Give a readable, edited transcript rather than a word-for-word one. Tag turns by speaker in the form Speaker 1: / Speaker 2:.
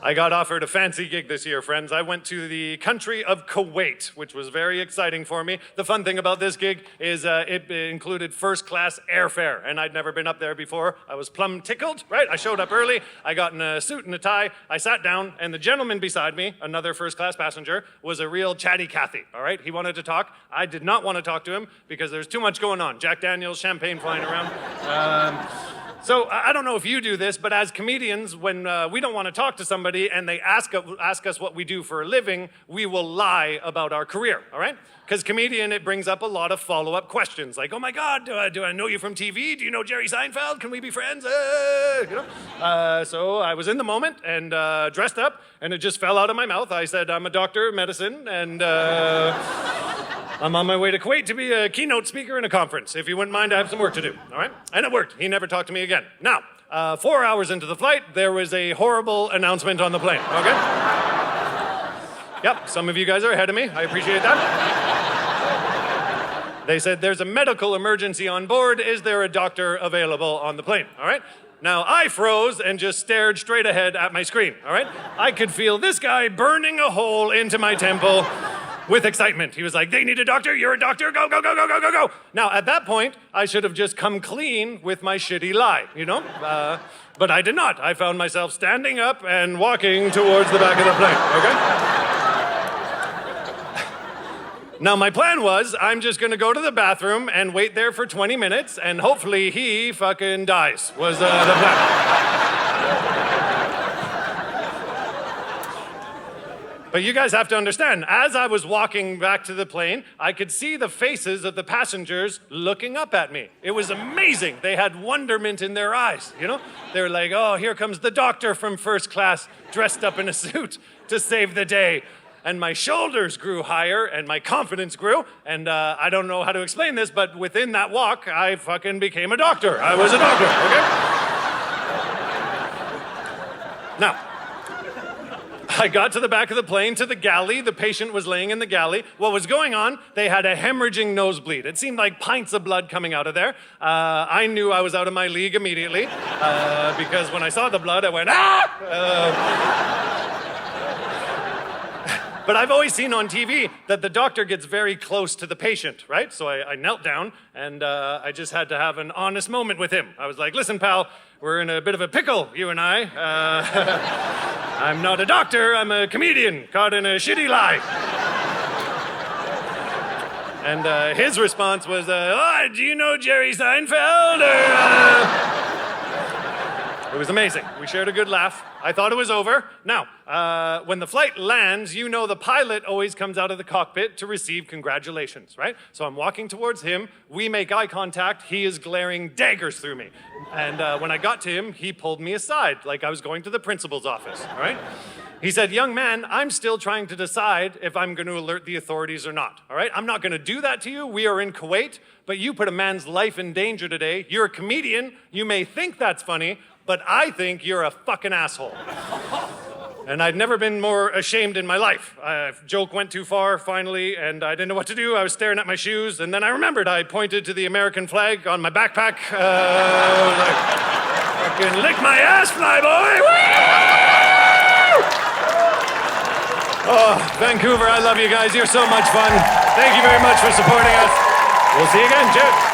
Speaker 1: I got offered a fancy gig this year, friends. I went to the country of Kuwait, which was very exciting for me. The fun thing about this gig is it included first-class airfare, and I'd never been up there before. I was plumb tickled, right? I showed up early, I got in a suit and a tie, I sat down, and the gentleman beside me, another first-class passenger, was a real chatty Cathy, all right? He wanted to talk. I did not want to talk to him because there's too much going on. Jack Daniels, champagne flying around. So I don't know if you do this, but as comedians, when we don't want to talk to somebody and they ask us what we do for a living, we will lie about our career, all right? Because comedian, it brings up a lot of follow-up questions, like, oh my God, do I know you from TV? Do you know Jerry Seinfeld? Can we be friends? So I was in the moment and dressed up, and it just fell out of my mouth. I said, I'm a doctor of medicine, and I'm on my way to Kuwait to be a keynote speaker in a conference. If you wouldn't mind, I have some work to do, all right? And it worked. He never talked to me again. Now, 4 hours into the flight, there was a horrible announcement on the plane, okay? Yep, some of you guys are ahead of me. I appreciate that. They said, there's a medical emergency on board. Is there a doctor available on the plane, all right? Now, I froze and just stared straight ahead at my screen, all right? I could feel this guy burning a hole into my temple with excitement. He was like, they need a doctor, you're a doctor, go, go, go, go, go, go, go. Now, at that point, I should have just come clean with my shitty lie, you know? But I did not. I found myself standing up and walking towards the back of the plane, okay? Now, my plan was, I'm just gonna go to the bathroom and wait there for 20 minutes, and hopefully he fucking dies, was the plan. But you guys have to understand, as I was walking back to the plane, I could see the faces of the passengers looking up at me. It was amazing. They had wonderment in their eyes, you know? They were like, oh, here comes the doctor from first class, dressed up in a suit to save the day. And my shoulders grew higher, and my confidence grew, and I don't know how to explain this, but within that walk, I fucking became a doctor. I was a doctor, okay? Now, I got to the back of the plane, to the galley. The patient was laying in the galley. What was going on? They had a hemorrhaging nosebleed. It seemed like pints of blood coming out of there. I knew I was out of my league immediately, because when I saw the blood, I went, ah! But I've always seen on TV that the doctor gets very close to the patient, right? So I knelt down, and I just had to have an honest moment with him. I was like, listen, pal, we're in a bit of a pickle, you and I. I'm not a doctor, I'm a comedian caught in a shitty lie. And his response was, oh, do you know Jerry Seinfeld? It was amazing. We shared a good laugh. I thought it was over. Now, when the flight lands, you know the pilot always comes out of the cockpit to receive congratulations, right? So I'm walking towards him. We make eye contact. He is glaring daggers through me. And when I got to him, he pulled me aside like I was going to the principal's office, all right? He said, young man, I'm still trying to decide if I'm going to alert the authorities or not, all right? I'm not going to do that to you. We are in Kuwait, but you put a man's life in danger today. You're a comedian. You may think that's funny, but I think you're a fucking asshole. And I'd never been more ashamed in my life. Joke went too far, finally, and I didn't know what to do. I was staring at my shoes, and then I remembered. I pointed to the American flag on my backpack. Like, fucking lick my ass, flyboy! Oh, Vancouver, I love you guys. You're so much fun. Thank you very much for supporting us. We'll see you again. Cheers.